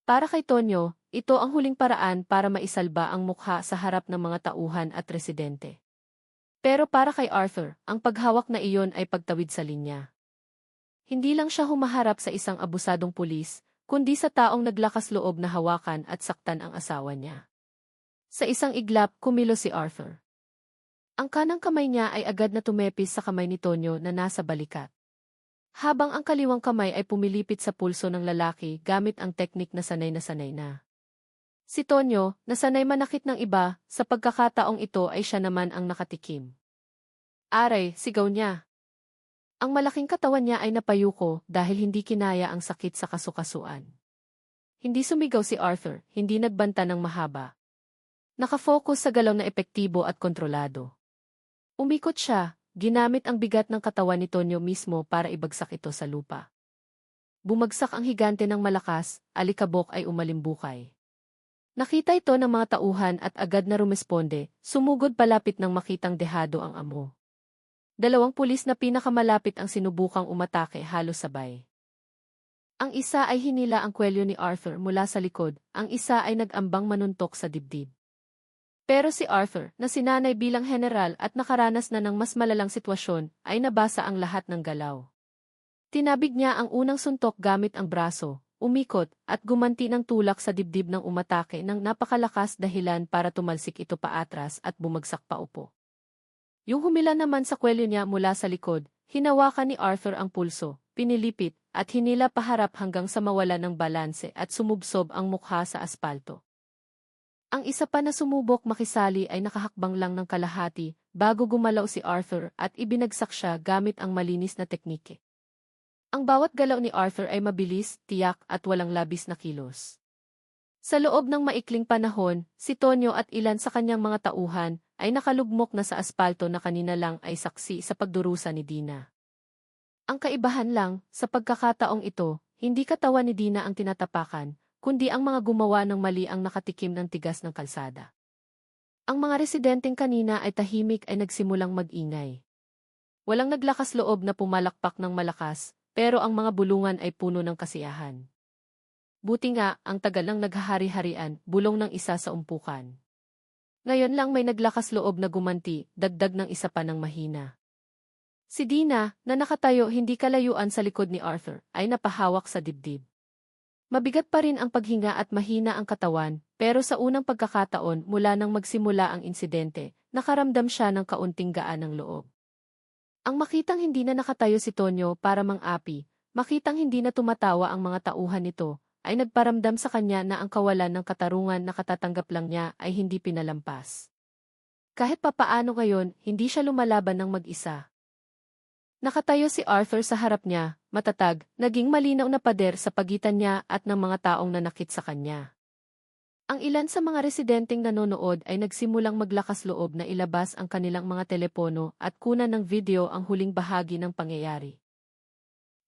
Para kay Tonyo, ito ang huling paraan para maisalba ang mukha sa harap ng mga tauhan at residente. Pero para kay Arthur, ang paghawak na iyon ay pagtawid sa linya. Hindi lang siya humaharap sa isang abusadong pulis, kundi sa taong naglakas loob na hawakan at saktan ang asawa niya. Sa isang iglap, kumilos si Arthur. Ang kanang kamay niya ay agad na tumepis sa kamay ni Tonyo na nasa balikat. Habang ang kaliwang kamay ay pumilipit sa pulso ng lalaki gamit ang teknik na sanay na. Si Tonyo, na sanay manakit ng iba, sa pagkakataong ito ay siya naman ang nakatikim. Aray, sigaw niya. Ang malaking katawan niya ay napayuko dahil hindi kinaya ang sakit sa kasukasuan. Hindi sumigaw si Arthur, hindi nagbanta ng mahaba. Nakafocus sa galaw na epektibo at kontrolado. Umikot siya, ginamit ang bigat ng katawan ni Tonyo mismo para ibagsak ito sa lupa. Bumagsak ang higante ng malakas, alikabok ay umalimbukay. Nakita ito ng mga tauhan at agad na rumesponde, sumugod palapit nang makitang dehado ang amo. Dalawang pulis na pinakamalapit ang sinubukang umatake halos sabay. Ang isa ay hinila ang kwelyo ni Arthur mula sa likod, ang isa ay nag-ambang manuntok sa dibdib. Pero si Arthur, na sinanay bilang general at nakaranas na ng mas malalang sitwasyon, ay nabasa ang lahat ng galaw. Tinabig niya ang unang suntok gamit ang braso, umikot, at gumanti ng tulak sa dibdib ng umatake ng napakalakas dahilan para tumalsik ito paatras at bumagsak pa upo. Yung humila naman sa kwelyo niya mula sa likod, hinawakan ni Arthur ang pulso, pinilipit, at hinila paharap hanggang sa mawala ng balanse at sumubsob ang mukha sa aspalto. Ang isa pa na sumubok makisali ay nakahakbang lang ng kalahati bago gumalaw si Arthur at ibinagsak siya gamit ang malinis na teknike. Ang bawat galaw ni Arthur ay mabilis, tiyak at walang labis na kilos. Sa loob ng maikling panahon, si Tonyo at ilan sa kanyang mga tauhan ay nakalugmok na sa aspalto na kanina lang ay saksi sa pagdurusa ni Dina. Ang kaibahan lang, sa pagkakataong ito, hindi katawan ni Dina ang tinatapakan, kundi ang mga gumawa ng mali ang nakatikim ng tigas ng kalsada. Ang mga residenteng kanina ay tahimik ay nagsimulang mag-ingay. Walang naglakas loob na pumalakpak ng malakas, pero ang mga bulungan ay puno ng kasiyahan. Buti nga, ang tagal ng naghahari-harian, bulong ng isa sa umpukan. Ngayon lang may naglakas loob na gumanti, dagdag ng isa pa ng mahina. Si Dina, na nakatayo hindi kalayuan sa likod ni Arthur, ay napahawak sa dibdib. Mabigat pa rin ang paghinga at mahina ang katawan, pero sa unang pagkakataon mula nang magsimula ang insidente, nakaramdam siya ng kaunting gaan ng loob. Ang makitang hindi na nakatayo si Tonyo para mang-api, makitang hindi na tumatawa ang mga tauhan nito, ay nagparamdam sa kanya na ang kawalan ng katarungan na katatanggap lang niya ay hindi pinalampas. Kahit papaano ngayon, hindi siya lumalaban ng mag-isa. Nakatayo si Arthur sa harap niya, matatag, naging malinaw na pader sa pagitan niya at ng mga taong nanakit sa kanya. Ang ilan sa mga residenteng nanonood ay nagsimulang maglakas loob na ilabas ang kanilang mga telepono at kunan ng video ang huling bahagi ng pangyayari.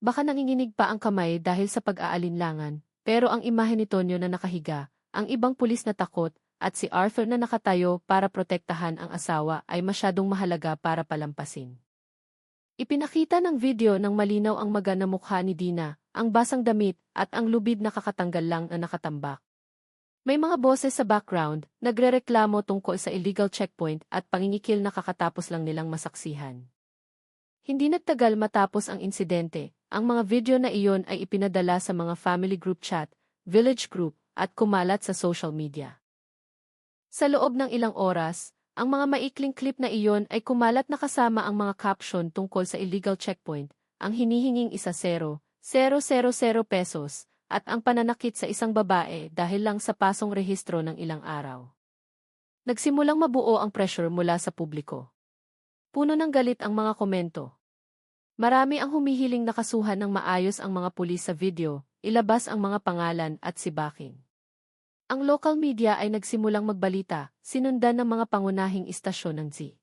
Baka nanginginig pa ang kamay dahil sa pag-aalinlangan, pero ang imahe ni Tonyo na nakahiga, ang ibang pulis na takot, at si Arthur na nakatayo para protektahan ang asawa ay masyadong mahalaga para palampasin. Ipinakita ng video ng malinaw ang maga na mukha ni Dina, ang basang damit, at ang lubid na kakatanggal lang na nakatambak. May mga boses sa background, nagrereklamo tungkol sa illegal checkpoint at pangingikil na kakatapos lang nilang masaksihan. Hindi nagtagal matapos ang insidente, ang mga video na iyon ay ipinadala sa mga family group chat, village group, at kumalat sa social media. Sa loob ng ilang oras, ang mga maikling clip na iyon ay kumalat na kasama ang mga caption tungkol sa illegal checkpoint, ang hinihinging 1,000 pesos, at ang pananakit sa isang babae dahil lang sa pasong rehistro ng ilang araw. Nagsimulang mabuo ang pressure mula sa publiko. Puno ng galit ang mga komento. Marami ang humihiling na kasuhan ng maayos ang mga pulis sa video, ilabas ang mga pangalan at sibakin. Ang local media ay nagsimulang magbalita, sinundan ng mga pangunahing istasyon ng Z.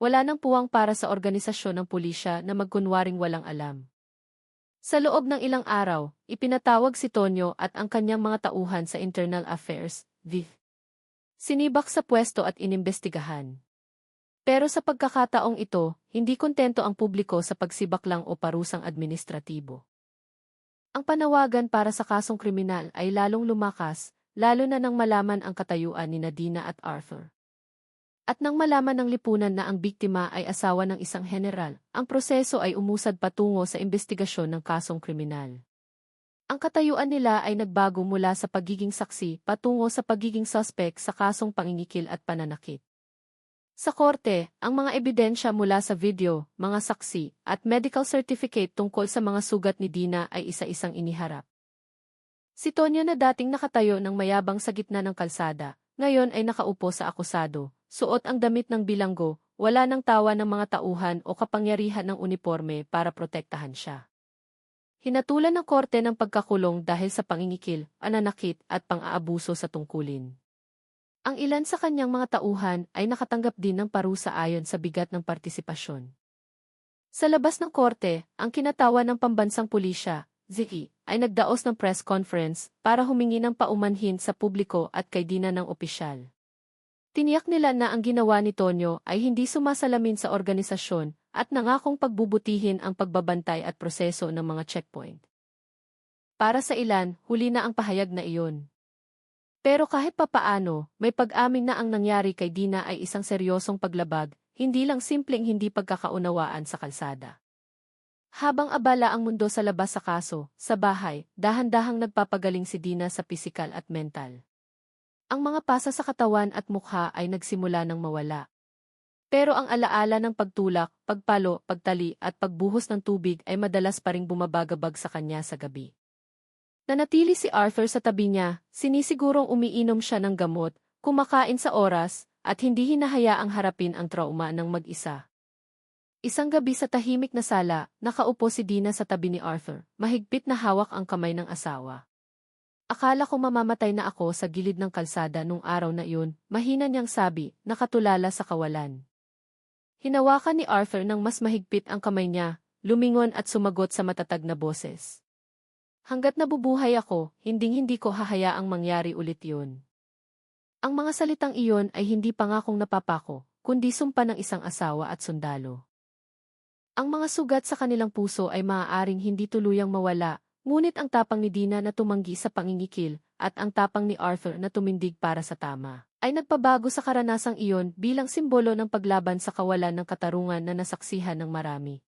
Wala nang puwang para sa organisasyon ng pulisya na magkunwaring walang alam. Sa loob ng ilang araw, ipinatawag si Tonyo at ang kanyang mga tauhan sa Internal Affairs, VIF. Sinibak sa pwesto at inimbestigahan. Pero sa pagkakataong ito, hindi kontento ang publiko sa pagsibak lang o parusang administratibo. Ang panawagan para sa kasong kriminal ay lalong lumakas, lalo na nang malaman ang katayuan ni Dina at Arthur. At nang malaman ng lipunan na ang biktima ay asawa ng isang general, ang proseso ay umusad patungo sa investigasyon ng kasong kriminal. Ang katayuan nila ay nagbago mula sa pagiging saksi patungo sa pagiging suspect sa kasong pangingikil at pananakit. Sa korte, ang mga ebidensya mula sa video, mga saksi, at medical certificate tungkol sa mga sugat ni Dina ay isa-isang iniharap. Si Tonyo na dating nakatayo ng mayabang sa gitna ng kalsada, ngayon ay nakaupo sa akusado, suot ang damit ng bilanggo, wala nang tawa ng mga tauhan o kapangyarihan ng uniforme para protektahan siya. Hinatulan ng korte ng pagkakulong dahil sa pangingikil, pananakit at pang-aabuso sa tungkulin. Ang ilan sa kanyang mga tauhan ay nakatanggap din ng parusa ayon sa bigat ng partisipasyon. Sa labas ng korte, ang kinatawa ng pambansang pulisya, Ziki, ay nagdaos ng press conference para humingi ng paumanhin sa publiko at kay Dina ng opisyal. Tiniyak nila na ang ginawa ni Tonyo ay hindi sumasalamin sa organisasyon at nangakong pagbubutihin ang pagbabantay at proseso ng mga checkpoint. Para sa ilan, huli na ang pahayag na iyon. Pero kahit papaano, may pag-amin na ang nangyari kay Dina ay isang seryosong paglabag, hindi lang simpleng hindi pagkakaunawaan sa kalsada. Habang abala ang mundo sa labas sa kaso, sa bahay, dahan-dahang nagpapagaling si Dina sa pisikal at mental. Ang mga pasa sa katawan at mukha ay nagsimula ng mawala. Pero ang alaala ng pagtulak, pagpalo, pagtali at pagbuhos ng tubig ay madalas pa ring bumabagabag sa kanya sa gabi. Nanatili si Arthur sa tabi niya, sinisigurong umiinom siya ng gamot, kumakain sa oras, at hindi hinahayaang harapin ang trauma ng mag-isa. Isang gabi sa tahimik na sala, nakaupo si Dina sa tabi ni Arthur, mahigpit na hawak ang kamay ng asawa. Akala ko mamamatay na ako sa gilid ng kalsada nung araw na iyon, mahina niyang sabi, nakatulala sa kawalan. Hinawakan ni Arthur ng mas mahigpit ang kamay niya, lumingon at sumagot sa matatag na boses. Hanggat nabubuhay ako, hinding-hindi ko hahayaang mangyari ulit yun. Ang mga salitang iyon ay hindi pangakong napapako, kundi sumpa ng isang asawa at sundalo. Ang mga sugat sa kanilang puso ay maaaring hindi tuluyang mawala, ngunit ang tapang ni Dina na tumanggi sa pangingikil, at ang tapang ni Arthur na tumindig para sa tama, ay nagpabago sa karanasang iyon bilang simbolo ng paglaban sa kawalan ng katarungan na nasaksihan ng marami.